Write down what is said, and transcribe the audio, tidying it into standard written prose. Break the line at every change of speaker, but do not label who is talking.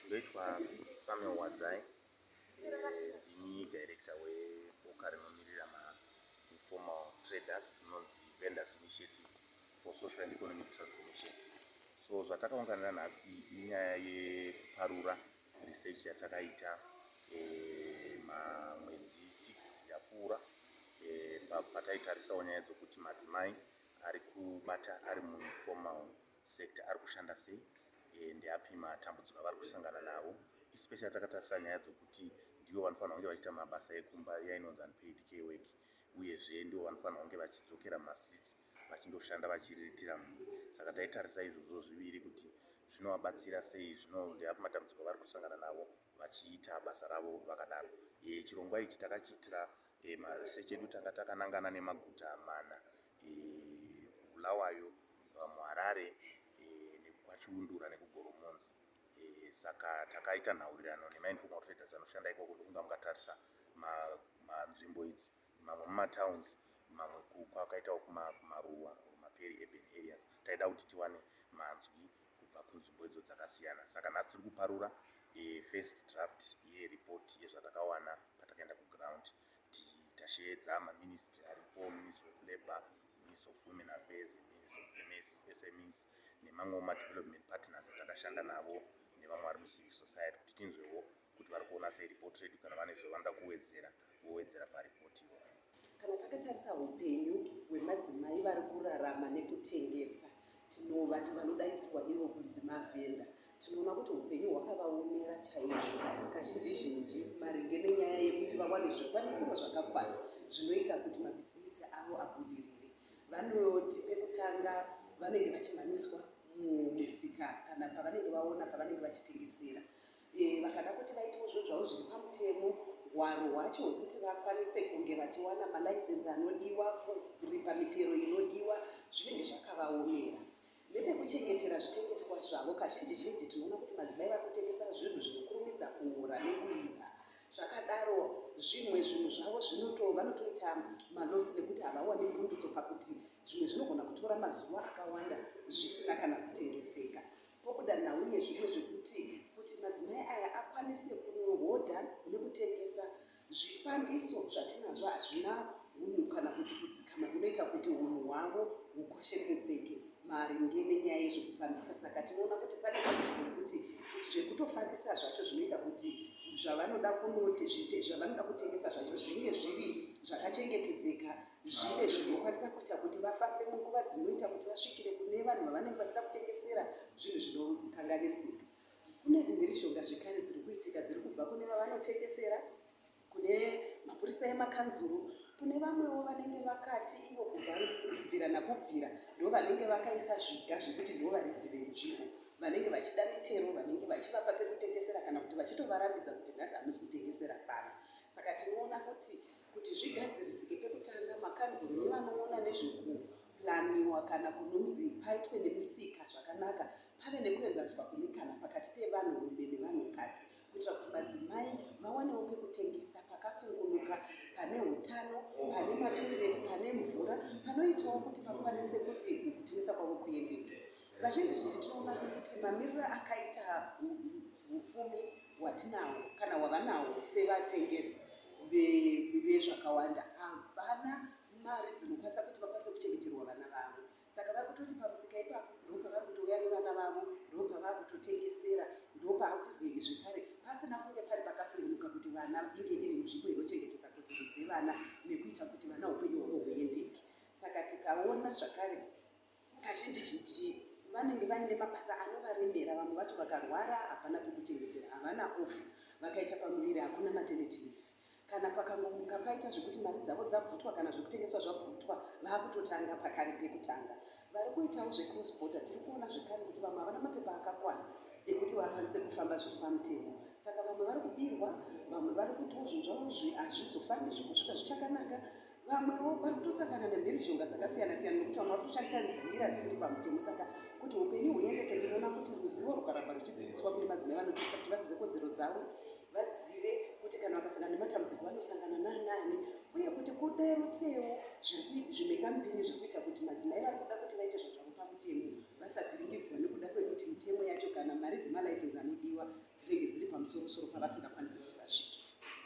Ndoitwa Samuel Wadzai, ndini director weboka rinomirira informal traders inonzi Vendors Initiative for Social and Economic Transformation. So zvatakaunganira nhasi inyaya yekuparura research yatakaita mamwedzi 6 yapfuura pataitarisawo nyaya dzokuti madzimai ari kubata ari muinformal sector ari kushanda sei, ndeapi matambudziko avari kusangana nawo, especially takatarisa nyaya dzokuti ndivo vanofanira kunge vachiita mabasa ekumba yainonzi unpaid care work, uyezve ndivo vanofanira kunge vachidzokera mumastreets vachindoshanda vachiriritira mhuri. Saka taitarisa izvozvo zviviri kuti zvinovabatsira sei, ndeapi matambudziko avari kusangana nawo vachiita basa ravo vakadaro. Chirongwa ichi takachiitira maresearch edu tanga takanangana nemaguta mana, Bulawayo, muHarare, nekuKwachiundura nekugoromonzi. Saka takaita nhaurirano nemainformal traders anoshanda ikoko. Ndokunga mukatarisa manzvimbo idzi, mamwe mumatowns, mamwe kwakaitawo kumaruwa, maperi-urban areas. Taida kuti tiwane manzwi kubva kunzvimbo idzo dzakasiyana. Saka nhasi tiri kuparura first draft yereport yezvatakawana patakaenda kuground. Tasheedza maministry aripo, Ministry of Labour, Ministry of Women Affairs, Ministry of SMEs, nemamwe madevelopment partners atakashanda navo, nevamwe vari mucivil society, kuti tinzwewo kuti vari kuona sei report redu, kana vane zvavanoda kuwedzera vowedzera paripoti iyoyo.
Kana takatarisa upenyu hwemadzimai vari kurarama nekutengesa, tinovati vanodaidzirwa ivo kunzi mavhenda, tinoona kuti upenyu hwakavaomera chaizvo kazhinji zhinji maringe nenyaya yekuti vawane zvikwanisiro zvakakwana zvinoita kuti mabhizinesi avo abudirire. Vanoti pekutanga vanenge vachimhaniswa mumisika kana pavanenge vaona pavanenge vachitengesera. Vakada kuti vaitewo zvinhu zvavo zviri pamutemo, hwaro hwacho hwekuti vakwanise kunge vachiwana malaisensi anodiwa, kuripa mitero inodiwa, zvinenge zvakavaomera. Nepekuchengetera zvitengeswa zvavo, kazhinji zhinji tinoona kuti madzimai vari kutengesa zvinhu zvinokurumidza kuora nekuipa. Zvakadaro zvimwe zvinhu zvavo vanotoita malosi nekuti havawani pundutso pakuti zvimwe zvinogona kutora mazuva akawanda zvisina kana kutengeseka. Pokuda nauye zvimwe zvekuti madzimai aya akwanise kuhodha nekutengesa zvifambiso zvatinazvo hazvina hunhu kana kuti kudzikama kunoita kuti hunhu hwavo hukosheredzeke maringe nenyaya yezvekufambisa. Saka tinoona kuti pane dambudziko kuti zvekutofambisa zvacho zvinoita kuti zvavanoda kutengesa zvacho zvinge zviri zvakachengetedzeka, zvive zvinokwanisa kuita kuti vafambe munguva dzinoita kuti vasvikire kune vanhu vavanenge vachida kutengesera zvinhu zvinokanganisika. Kune dzimwe mishonga zvekare dziri kuitika dziri kubva kune vavanotengesera, kune mapurisa emakanzuru, kune vamwewo vanenge vakati ivo kubvira nakubvira ndo vanenge vakaisa zviga zvekuti ndo varidzire nzvimbo, vanenge vachida mitero, vanenge vachivapa pekutengesera kana kuti vachitovarambidza kuti nhasi hamusi kutengesera pano. Saka tinoona kuti zvigadzirisike pekutanga makanzuru nevanoona nezvekuplaniwa kana kunonzi paitwe nemisika zvakanaka, pave nekuenzaniswa kwemikana pakati pevanhurume nevanhukadzi, kuitira kuti madzimai vawanewo pekutengesa pakasungunuka, pane hutano, pane matoireti, pane mvura, panoitawo kuti vakwanise kuti kutengesa kwavo kuendeke. Vazhinji zhinji tinoona kuti mamiriro akaita hupfumi hwatinawo kana hwavanawo sevatengesi vezvakawanda havana mari dzinokwanisa kuti vakwanise kuchengeterwa vana vavo. Saka vari kutoti pamusika ipapo ndopavari kutouya nevana vavo, ndopavari kutotengesera, ndopakuzenge zvekare pasina kunge pari pakasungunuka kuti vana inge iri nzvimbo inochengetedza kodzero dzevana nekuita kuti vana upenyu hwavo huendeke. Saka tikaona zvakare kazhinji zhinji vanenge vaine mabasa anovaremera, vamwe vacho vakarwara hapana pekuchengetera, havana ofu, vakaita pamuviri hakuna maternity leave. Kana pakangomuka paita zvekuti mari dzavo dzabvutwa kana zvekutengeswa zvabvutwa, vakutotanga pakare pekutanga. Vari kuitawo zvecross border, tiri kuona zvekare kuti vamwe havana mapepa akakwana ekuti vakwanise kufamba zviri pamutemo. Saka vamwe vari kubirwa, vamwe vari kuitawo zvinhu zvavo hazvizofambi zvikusvika zvichakanaka, vamwewo vari kutosangana nemhirizhonga dzakasiyana siyana nekuti vamwe vari kushandisa nzira dzisiri pamutemo. Saka kuti upenyu huendeke, ndinoona kuti ruzivo rukaramba ruchidzidziswa kune madzimai vanotengesa kuti vazive kodzero dzavo, vazive kuti kana vakasangana nematambudziko vanosangana naanani, uye kuti kuderutsewo zvimekambiri zviri kuita kuti madzimai vari kuda kuti vaite zvavo pamutemo vasavhiringidzwa nekuda kwekuti mitemo yacho kana mari dzemalaisensi anodiwa dzinenge pamusoro pavasingakwanisi